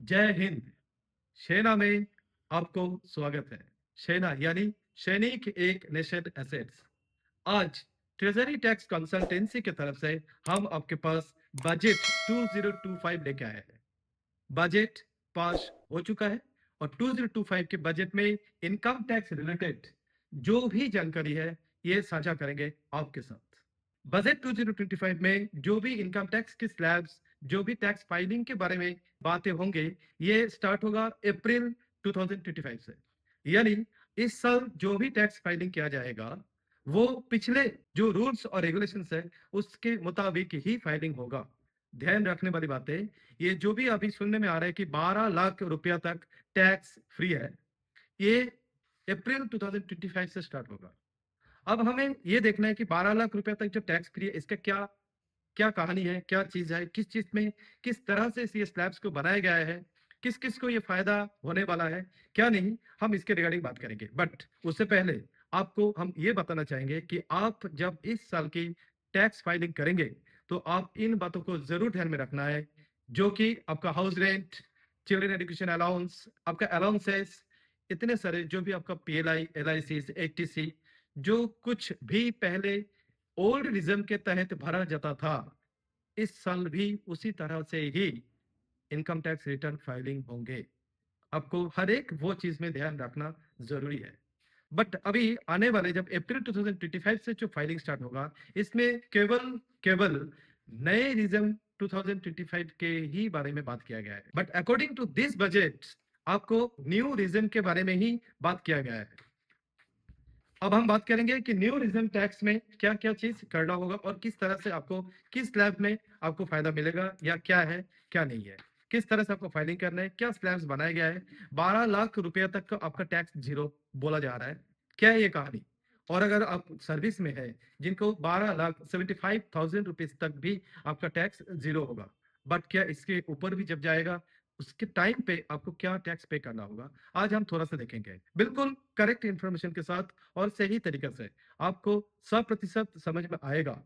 जय हिंद। सेना में आपको स्वागत है। सेना यानी सैनिक एक नेशन एसेट्स। आज ट्रेजरी टैक्स कंसल्टेंसी की तरफ से हम आपके पास बजट 2025 लेके आए हैं। बजट पास हो चुका है और 2025 के बजट में इनकम टैक्स रिलेटेड जो भी जानकारी है ये साझा करेंगे आपके साथ। बजट 2025 में जो भी इनकम टैक्स के स्लैब्स, जो भी टैक्स फाइलिंग के बारे में बातें होंगे, ये स्टार्ट होगा अप्रैल 2025 से। यानी इस साल जो भी टैक्स फाइलिंग किया जाएगा वो पिछले जो रूल्स और रेगुलेशंस है उसके मुताबिक ही फाइलिंग होगा। ध्यान रखने वाली बातें, ये जो भी अभी सुनने में आ रहा है कि 12 लाख रुपया तक टैक्स फ्री है, ये अप्रैल 2025 से स्टार्ट होगा। अब हमें ये देखना है कि 12 लाख रुपए तक जो टैक्स फ्री है इसका क्या क्या कहानी है, क्या चीज है, किस चीज में किस तरह से ये स्लैब्स को बनाया गया है, किस किस को ये फायदा होने वाला है, क्या नहीं, हम इसके रिगार्डिंग बात करेंगे। बट उससे पहले आपको हम ये बताना चाहेंगे कि आप जब इस साल की टैक्स फाइलिंग करेंगे तो आप इन बातों को जरूर ध्यान में रखना है, जो कि आपका house rent, children education allowance, आपका अलाउंसेस, इतने सारे जो भी आपका पीएलआई, एलआईसी, एटीसी, जो कुछ भी पहले ओल्ड रिजम के तहत भरा जाता था, इस साल भी उसी तरह से ही इनकम टैक्स रिटर्न फाइलिंग होंगे। आपको हर एक वो चीज में ध्यान रखना जरूरी है। बट अभी आने वाले जब अप्रैल 2025 से जो फाइलिंग स्टार्ट होगा, इसमें केवल केवल नए रिजम 2025 के ही बारे में बात किया गया है। But according to this budget आपको न्यू रिजम के बारे में ही बात किया गया है। अब हम बात करेंगे कि न्यू रिजम टैक्स में क्या क्या चीज करना होगा और किस तरह से आपको किस स्लैब में आपको फायदा मिलेगा, या क्या है क्या नहीं है, किस तरह से आपको फाइलिंग करना है, क्या स्लैब्स बनाया गया है। 12 लाख रुपया तक का आपका टैक्स जीरो बोला जा रहा है, क्या है ये कहानी। और अगर आप सर्विस में है जिनको 12,75,000 रुपीज तक भी आपका टैक्स जीरो होगा, बट क्या इसके ऊपर भी जब जाएगा उसके टाइम पे आपको क्या टैक्स पे करना होगा, आज हम थोड़ा सा देखेंगे बिल्कुल करेक्ट इंफॉर्मेशन के साथ और सही तरीके से। आपको 100% समझ में आएगा।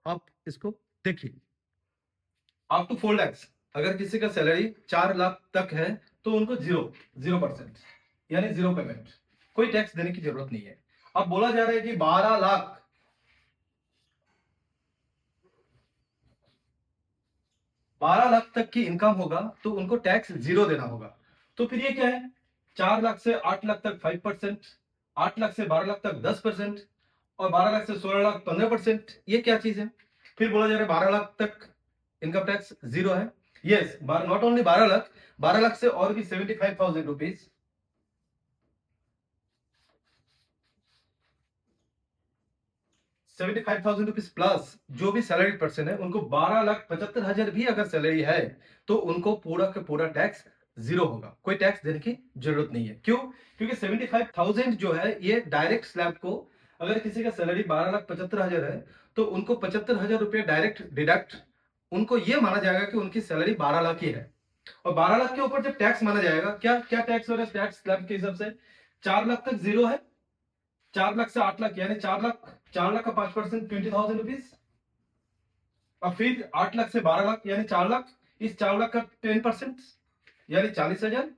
आप इसको देखिए। अप टू 4 lakhs, अगर किसी का सैलरी 4 लाख तक है तो उनको 0% यानी जीरो पेमेंट, कोई टैक्स देने की जरूरत नहीं है। अब बोला जा रहा है कि 12 लाख, 12 लाख तक की इनकम होगा तो उनको टैक्स जीरो देना होगा। तो फिर ये क्या है, 4 लाख से 8 लाख तक 5%, 8 लाख से 12 लाख तक 10%, और 12 लाख से 16 लाख 15%। ये क्या चीज है। फिर बोला जा रहा है 12 लाख तक इनकम टैक्स जीरो है। Yes, not only 12 lakh, 12 lakh से और भी 75,000 रुपीज, 75,000 रुपीज प्लस जो भी सैलरी पर्सन है उनको 12,75,000 भी अगर सैलरी है तो उनको पूरा का पूरा टैक्स जीरो होगा, कोई टैक्स देने की जरूरत नहीं है। क्यों? क्योंकि 75,000 जो है ये डायरेक्ट स्लैब को, अगर किसी का सैलरी 12,75,000 है तो उनको 75,000 रुपये डायरेक्ट डिडक्ट, उनको ये माना जाएगा कि उनकी सैलरी 12 लाख ही है। और 12 लाख के ऊपर जब टैक्स माना जाएगा, क्या क्या टैक्स हो रहा है टैक्स स्लैब के हिसाब से, 4 लाख तक जीरो है, 4 लाख से 8 लाख यानी 4 लाख, 4 लाख का 5% 20,000 रुपीज, और फिर 8 लाख से 12 लाख यानी 4 लाख, इस 4 लाख का 10% यानी 40,000।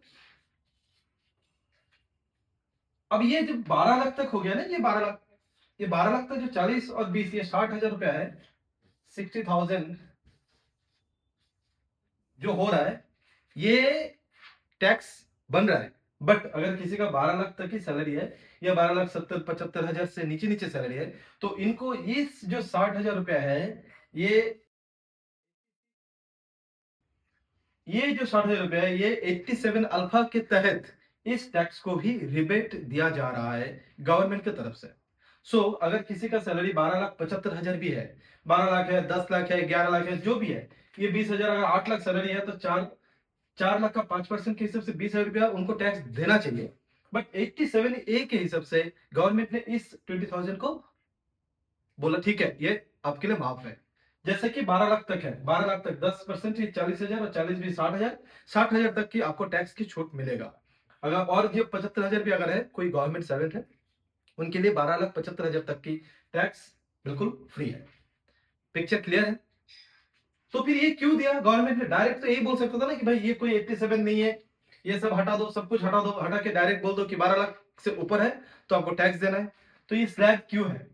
अब ये जो 12 लाख तक हो गया ना, ये 12 लाख, ये 12 लाख तक जो 40 और 20 ये 60,000 रुपया है, 60,000 जो हो रहा है ये टैक्स बन रहा है। बट अगर किसी का 12 लाख तक की सैलरी है या 12,70,75,000 से नीचे नीचे सैलरी है तो इनको इस जो 60,000 रुपया है, ये ये जो 60,000 रुपया है ये 87 अल्फा के तहत इस टैक्स को भी रिबेट दिया जा रहा है गवर्नमेंट की तरफ से। अगर किसी का सैलरी 12,75,000 भी है, 12 लाख है, 10 लाख है, 11 लाख है, जो भी है, ये 20,000, अगर 8 लाख सैलरी है तो 4 लाख का 5% के हिसाब से 20,000 रुपया उनको टैक्स देना चाहिए। बट 87A के हिसाब से गवर्नमेंट ने इस 20,000 को बोला ठीक है ये आपके लिए माफ है। जैसे कि 12 लाख तक है, 12 लाख तक 10% 40,000, और 40 भी 60,000, 60,000 तक की आपको टैक्स की छूट मिलेगा। अगर और जो 75,000 भी अगर है कोई गवर्नमेंट सर्वेंट है उनके लिए 12,75,000 तक की टैक्स बिल्कुल फ्री है। पिक्चर क्लियर है। तो फिर ये क्यों दिया गवर्नमेंट ने? डायरेक्ट तो यही बोल सकता था ना कि भाई ये कोई 87 नहीं है, ये सब हटा दो, सब कुछ हटा दो, हटा के डायरेक्ट बोल दो कि 12 लाख से ऊपर है तो आपको टैक्स देना है। तो ये स्लैब क्यों है?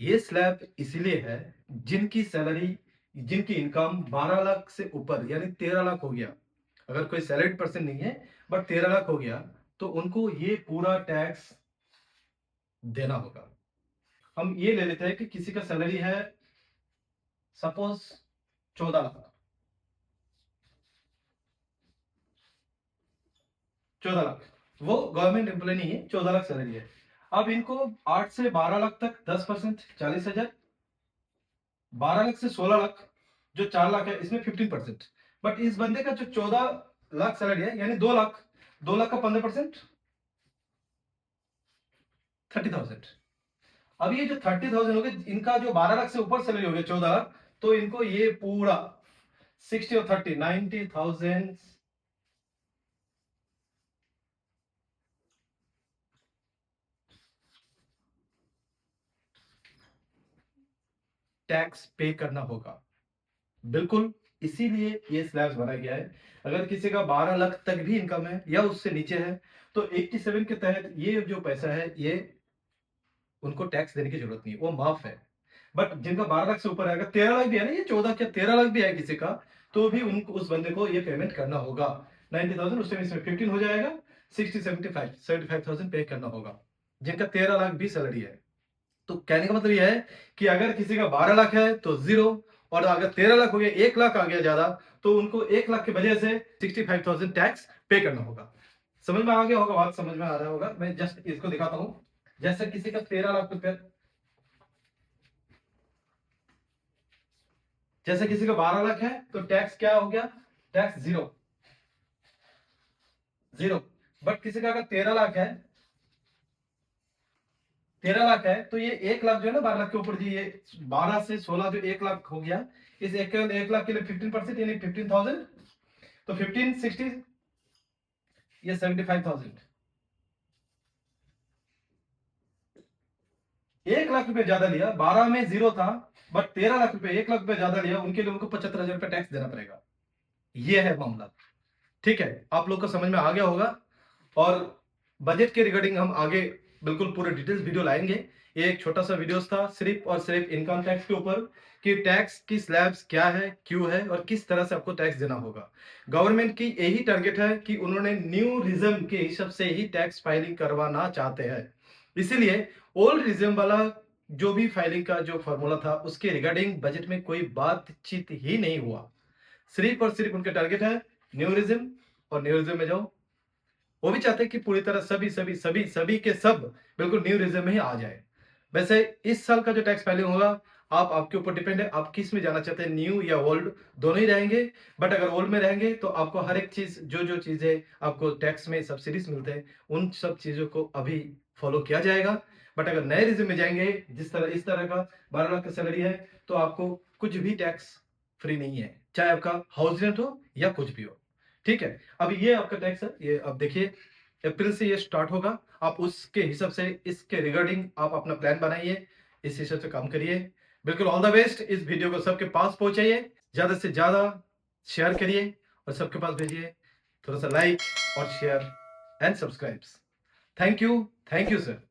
ये स्लैब इसलिए है जिनकी सैलरी, जिनकी इनकम 12 लाख से ऊपर यानी 13 लाख हो गया, अगर कोई सैलरीड पर्सन नहीं है बट 13 लाख हो गया तो उनको ये पूरा टैक्स देना होगा। हम ये ले लेते हैं कि किसी का सैलरी है सपोज 14 लाख, 14 लाख, वो गवर्नमेंट एम्प्लॉय नहीं है, 14 लाख सैलरी है। अब इनको 8 से 12 लाख तक 10%, 40,000, 12 लाख से 16 लाख जो 4 लाख है इसमें 15%। बट इस बंदे का जो 14 लाख सैलरी है यानी 2 लाख, 2 लाख का 15%, 30,000। अब ये जो 30,000 हो गए, इनका जो 12 लाख से ऊपर सैलरी हो गया 14 लाख, तो इनको ये पूरा 60 और 30 90,000 टैक्स पे करना होगा। बिल्कुल, इसीलिए ये स्लैब्स बनाया गया है। अगर किसी का 12 लाख तक भी इनकम है या उससे नीचे है तो 87 के तहत ये जो पैसा है ये उनको टैक्स देने की जरूरत नहीं है, वो माफ है। बट जिनका 12 लाख से ऊपर आएगा, 13 लाख भी है ना, ये 14 क्या 13 लाख भी है किसी का, तो भी उनको, उस बंदे को ये पेमेंट करना होगा 90,000, उस टाइम इसमें 15 हो जाएगा, 60 75,000 पे करना होगा जिनका 13 लाख भी सैलरी है। तो कहने का मतलब यह है कि अगर किसी का 12 लाख है तो जीरो, और अगर 13 लाख हो गया, 1 लाख आ गया ज्यादा, तो उनको 1 लाख की वजह से 65,000 टैक्स पे करना होगा। समझ में आ गया होगा, बात समझ में आ रहा होगा। मैं जस्ट इसको दिखाता हूं। जैसे किसी का 13 लाख रुपया, जैसे किसी का 12 लाख है तो टैक्स क्या हो गया? Tax zero, zero. बट किसी का अगर 13 लाख है, 13 लाख है तो ये 1 लाख जो है ना 12 लाख के ऊपर जी, ये 12 से 16 जो 1 लाख हो गया, इस 1 लाख के लिए 15% यानी 15,000, तो 15 60 ये 75,000। 1 लाख रुपए ज्यादा लिया, 12 में जीरो था, बट 13 लाख रुपए, 1 लाख रुपए ज्यादा लिया, उनके लिए उनको 75,000 रुपए टैक्स देना पड़ेगा। ये है मामला। ठीक है, आप लोग को समझ में आ गया होगा। और बजट के रिगार्डिंग हम आगे बिल्कुल पूरे डिटेल्स वीडियो लाएंगे। ये एक छोटा सा वीडियो था सिर्फ और सिर्फ इनकम टैक्स के ऊपर, कि टैक्स की स्लैब्स क्या है, क्यों है और किस तरह से आपको टैक्स देना होगा। गवर्नमेंट की यही टारगेट है कि उन्होंने न्यू रिज्म के हिसाब से ही टैक्स फाइलिंग करवाना चाहते हैं। इसीलिए ओल्ड रिज्म वाला जो भी फाइलिंग का जो फॉर्मूला था उसके रिगार्डिंग बजट में कोई बातचीत ही नहीं हुआ। सिर्फ और सिर्फ उनके टारगेट है न्यू रिज्म, और न्यू रिज्म में जाओ, वो भी चाहते हैं कि पूरी तरह सभी सभी सभी सभी के सब बिल्कुल न्यू रिज्म में ही आ जाए। वैसे इस साल का जो टैक्स फाइलिंग होगा, आप आपके ऊपर डिपेंड है, आप किस में जाना चाहते हैं, न्यू या ओल्ड, दोनों ही रहेंगे। बट अगर ओल्ड में रहेंगे तो आपको हर एक चीज, जो जो चीजें आपको टैक्स में सब्सिडीज मिलते हैं, उन सब चीजों को अभी फॉलो किया जाएगा। बट अगर नए रिज्म में जाएंगे, जिस तरह इस तरह का 12 लाख का सैलरी है, तो आपको कुछ भी टैक्स फ्री नहीं है, चाहे आपका हाउस रेंट हो या कुछ भी हो। ठीक है, अब ये आपका टैक्स है, ये अब देखिए अप्रैल से ये स्टार्ट होगा। आप उसके हिसाब से, इसके रिगार्डिंग आप अपना प्लान बनाइए, इस हिसाब से काम करिए। बिल्कुल ऑल द बेस्ट। इस वीडियो को सबके पास पहुंचाइए, ज्यादा से ज्यादा शेयर करिए और सबके पास भेजिए। थोड़ा सा लाइक और share and subscribe. Thank you sir.